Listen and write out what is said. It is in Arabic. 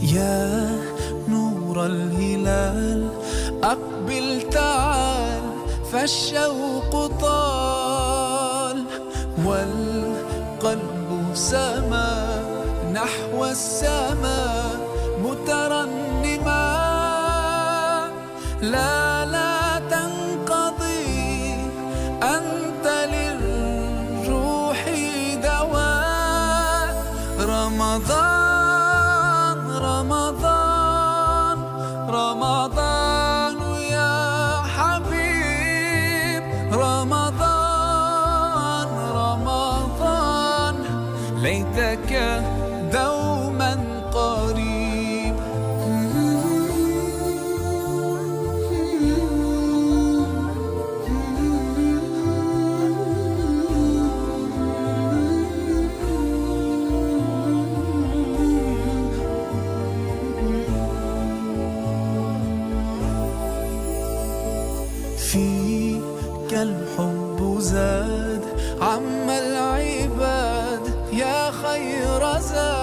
يا نور الهلال أقبل تعال، فالشوق طال والقلب سما نحو السماء مترنما. لا تنقضي، أنت للروح دواء. رمضان رمضان رمضان يا حبيب، رمضان رمضان ليتك دوما قريب. فيك الحب زاد عم العباد، يا خير زاد